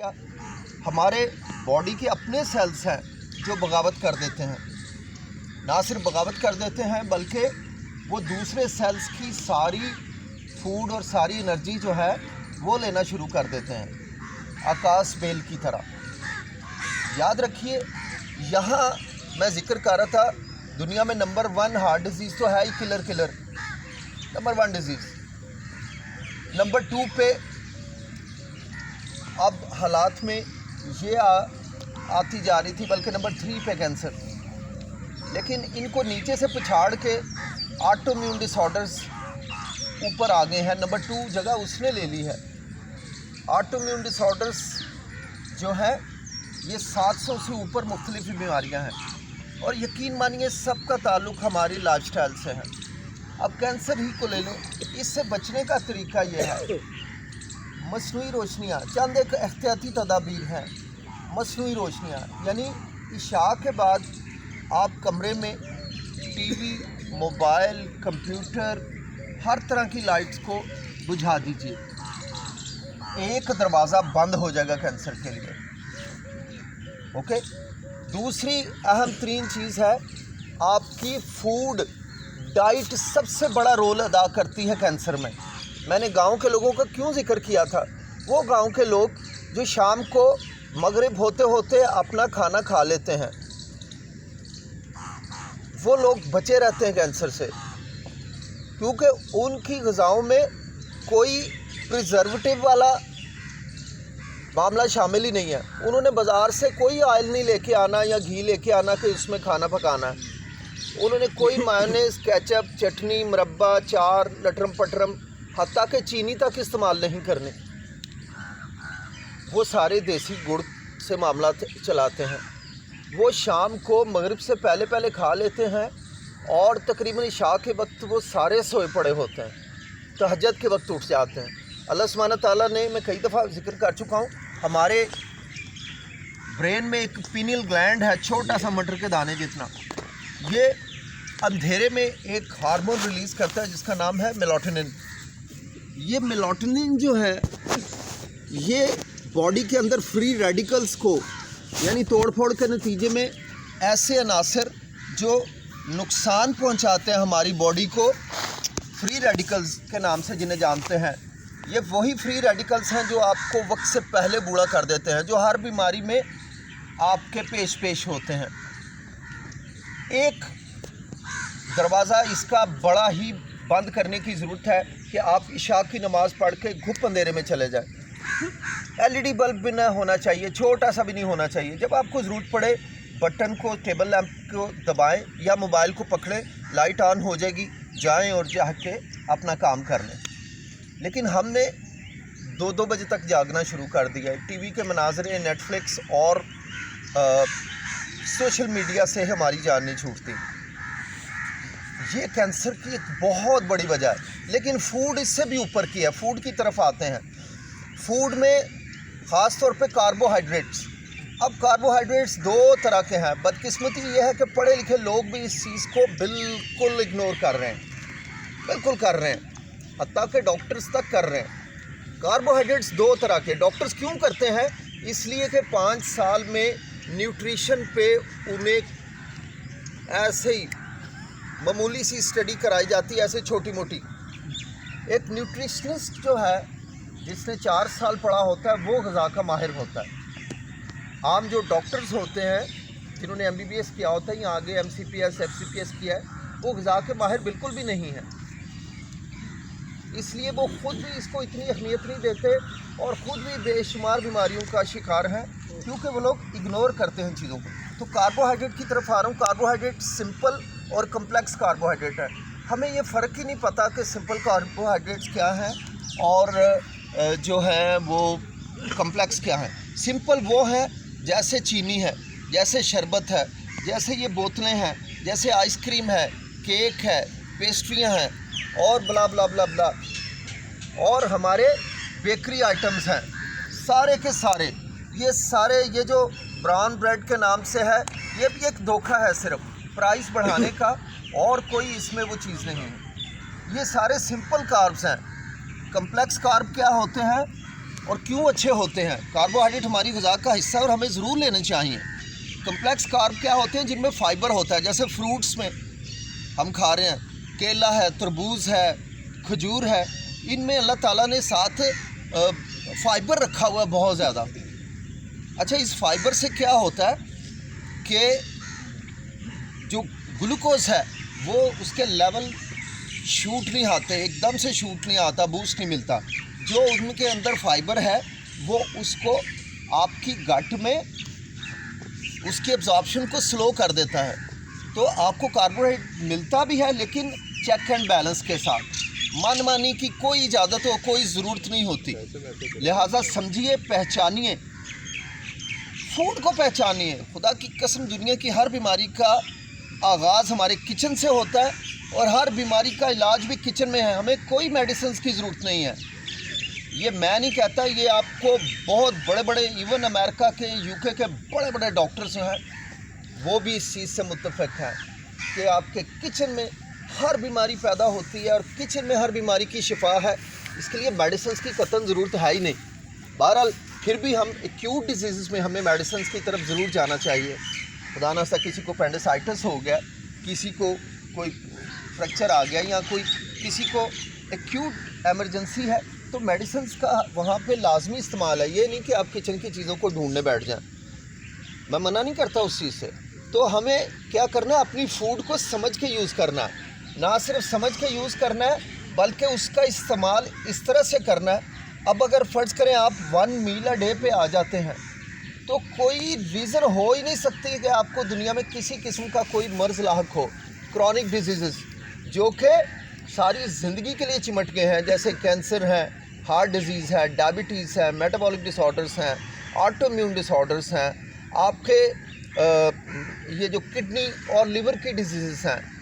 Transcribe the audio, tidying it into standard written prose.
क्या हमारे बॉडी के अपने सेल्स हैं जो बगावत कर देते हैं। ना सिर्फ बगावत कर देते हैं बल्कि वो दूसरे सेल्स की सारी फूड और सारी एनर्जी जो है वो लेना शुरू कर देते हैं, आकाश बेल की तरह। याद रखिए, यहाँ मैं जिक्र कर रहा था दुनिया में नंबर 1 हार्ट डिजीज़ तो है ही, किलर नंबर 1 डिजीज़। नंबर 2 पे अब हालात में ये आती जा रही थी, बल्कि नंबर 3 पे कैंसर। लेकिन इनको नीचे से पछाड़ के ऑटोइम्यून डिसऑर्डर्स ऊपर आ गए हैं। नंबर 2 जगह उसने ले ली है। ऑटोइम्यून डिसऑर्डर्स जो है ये 700 से ऊपर मुख्तलिफ बीमारियां हैं और यकीन मानिए सबका ताल्लुक़ हमारी लाइफस्टाइल से है। अब कैंसर ही को ले लें, इससे बचने का तरीका ये है, मसनूई रोशनियाँ चंद एक एहतियाती तदाबीर हैं। मसनूई रोशनियाँ यानी इशा के बाद आप कमरे में टीवी, मोबाइल, कंप्यूटर, हर तरह की लाइट्स को बुझा दीजिए। एक दरवाज़ा बंद हो जाएगा कैंसर के लिए। ओके। दूसरी अहम तरीन चीज़ है आपकी फूड डाइट सबसे बड़ा रोल अदा करती है कैंसर में। मैंने गांव के लोगों का क्यों जिक्र किया था? वो गांव के लोग जो शाम को मगरिब होते होते अपना खाना खा लेते हैं, वो लोग बचे रहते हैं कैंसर से, क्योंकि उनकी ग़िज़ाओं में कोई प्रिजर्वेटिव वाला मामला शामिल ही नहीं है। उन्होंने बाज़ार से कोई ऑयल नहीं लेके आना या घी लेके आना कि उसमें खाना पकाना है। उन्होंने कोई मायोनेज़, केचप, चटनी, मुरब्बा, चार, लटरम पटरम, हत्ता के चीनी तक इस्तेमाल नहीं करने। वो सारे देसी गुड़ से मामला चलाते हैं। वो शाम को मगरिब से पहले पहले खा लेते हैं और तकरीबन इशा के वक्त वो सारे सोए पड़े होते हैं, तहज्जुद के वक्त उठ जाते हैं। अल्लाह सुब्हानहू तआला ने, मैं कई दफ़ा जिक्र कर चुका हूँ, हमारे ब्रेन में एक पीनियल ग्लैंड है, छोटा सा मटर के दाने जितना। ये अंधेरे में एक हार्मोन रिलीज़ करता है जिसका नाम है मेलाटोनिन। ये मेलाटोनिन जो है ये बॉडी के अंदर फ्री रेडिकल्स को, यानी तोड़ फोड़ के नतीजे में ऐसे अनासर जो नुकसान पहुंचाते हैं हमारी बॉडी को, फ्री रेडिकल्स के नाम से जिन्हें जानते हैं, ये वही फ्री रेडिकल्स हैं जो आपको वक्त से पहले बूढ़ा कर देते हैं, जो हर बीमारी में आपके पेश होते हैं। एक दरवाज़ा इसका बड़ा ही बंद करने की ज़रूरत है कि आप इशा की नमाज़ पढ़ के घुप अंधेरे में चले जाएं। LED बल्ब भी ना होना चाहिए, छोटा सा भी नहीं होना चाहिए। जब आपको ज़रूरत पड़े बटन को, टेबल लैंप को दबाएं या मोबाइल को पकड़ें, लाइट ऑन हो जाएगी, जाएं और जाके अपना काम कर लें। लेकिन हमने 2-2 बजे तक जागना शुरू कर दिया है। टीवी के मनाजरे, नेटफ्लिक्स और सोशल मीडिया से हमारी जान नहीं छूटती। ये कैंसर की एक बहुत बड़ी वजह है। लेकिन फूड इससे भी ऊपर की है। फूड की तरफ आते हैं। फूड में ख़ास तौर पे कार्बोहाइड्रेट्स। अब कार्बोहाइड्रेट्स 2 तरह के हैं। बदकिस्मती ये है कि पढ़े लिखे लोग भी इस चीज़ को बिल्कुल इग्नोर कर रहे हैं, बिल्कुल कर रहे हैं, हत्ता के डॉक्टर्स तक कर रहे हैं। कार्बोहाइड्रेट्स 2 तरह के। डॉक्टर्स क्यों करते हैं? इसलिए कि 5 साल में न्यूट्रिशन पे उन्हें ऐसे ही मामूली सी स्टडी कराई जाती है, ऐसे छोटी मोटी। एक न्यूट्रिशनिस्ट जो है, जिसने 4 साल पढ़ा होता है, वो ग़िज़ा का माहिर होता है। आम जो डॉक्टर्स होते हैं जिन्होंने MBBS किया होता है या आगे MCPS, FCPS किया है, वो ग़िज़ा के माहिर बिल्कुल भी नहीं है। इसलिए वो ख़ुद भी इसको इतनी अहमियत नहीं देते और ख़ुद भी बेशुमार बीमारियों का शिकार हैं, क्योंकि वो लोग इग्नोर करते हैं चीज़ों को। तो कार्बोहाइड्रेट की तरफ आ रहा हूँ। कार्बोहाइड्रेट सिंपल और कम्प्लेक्स कार्बोहाइड्रेट है। हमें ये फ़र्क ही नहीं पता कि सिंपल कार्बोहाइड्रेट्स क्या हैं और जो है वो कम्प्लेक्स क्या है। सिंपल वो है जैसे चीनी है, जैसे शरबत है, जैसे ये बोतलें हैं, जैसे आइसक्रीम है, केक है, पेस्ट्रियाँ हैं और ब्ला ब्ला ब्ला ब्ला, और हमारे बेकरी आइटम्स हैं सारे के सारे। ये जो ब्राउन ब्रेड के नाम से है, ये भी एक धोखा है, सिर्फ प्राइस बढ़ाने का, और कोई इसमें वो चीज़ नहीं है। ये सारे सिंपल कार्ब्स हैं। कम्प्लेक्स कार्ब क्या होते हैं? और क्यों अच्छे होते हैं? कार्बोहाइड्रेट हमारी ग़िज़ा का हिस्सा है और हमें ज़रूर लेने चाहिए। कम्प्लेक्स कार्ब क्या होते हैं? जिनमें फ़ाइबर होता है, जैसे फ्रूट्स में हम खा रहे हैं, केला है, तरबूज है, खजूर है, इनमें अल्लाह ताला ने साथ फ़ाइबर रखा हुआ है बहुत ज़्यादा। अच्छा, इस फ़ाइबर से क्या होता है कि जो ग्लूकोज़ है वो उसके लेवल शूट नहीं आते, एकदम से शूट नहीं आता, बूस्ट नहीं मिलता। जो उनके अंदर फ़ाइबर है वो उसको आपकी गट में उसके एब्जॉर्प्शन को स्लो कर देता है। तो आपको कार्बोहाइड्रेट मिलता भी है, लेकिन चेक एंड बैलेंस के साथ। मनमानी की कोई इजाज़त हो, कोई ज़रूरत नहीं होती। लिहाजा समझिए, पहचानिए, फूड को पहचानिए। खुदा की कसम, दुनिया की हर बीमारी का आगाज़ हमारे किचन से होता है और हर बीमारी का इलाज भी किचन में है। हमें कोई मेडिसिन की ज़रूरत नहीं है। ये मैं नहीं कहता, ये आपको बहुत बड़े बड़े इवन अमेरिका के, यूके के बड़े बड़े डॉक्टर्स हैं, वो भी इस चीज़ से मुत्तफ़िक़ हैं कि आपके किचन में हर बीमारी पैदा होती है और किचन में हर बीमारी की शिफा है। इसके लिए मेडिसिन की कतई ज़रूरत है ही नहीं। बहरहाल फिर भी हम एक्यूट डिजीज़ में हमें मेडिसिन की तरफ ज़रूर जाना चाहिए। खुदा न खास्ता किसी को पेंडिसाइटिस हो गया, किसी को कोई फ्रैक्चर आ गया, या कोई किसी को एक्यूट एमरजेंसी है, तो मेडिसिन का वहाँ पे लाजमी इस्तेमाल है। ये नहीं कि आप किचन की चीज़ों को ढूंढने बैठ जाएं, मैं मना नहीं करता उस चीज़ से। तो हमें क्या करना है? अपनी फूड को समझ के यूज़ करना है। ना सिर्फ समझ के यूज़ करना है, बल्कि उसका इस्तेमाल इस तरह से करना है। अब अगर फ़र्ज़ करें आप 1 मील अ डे पे आ जाते हैं, तो कोई रीज़न हो ही नहीं सकती कि आपको दुनिया में किसी किस्म का कोई मर्ज़ लाहक हो। क्रॉनिक डिजीज़ जो कि सारी ज़िंदगी के लिए चिमट गए हैं, जैसे कैंसर है, हार्ट डिजीज़ है, डायबिटीज़ है, मेटाबॉलिक डिसऑर्डर्स हैं, ऑटोइम्यून डिसऑर्डर्स हैं, आपके ये जो किडनी और लिवर की डिजीज़ हैं,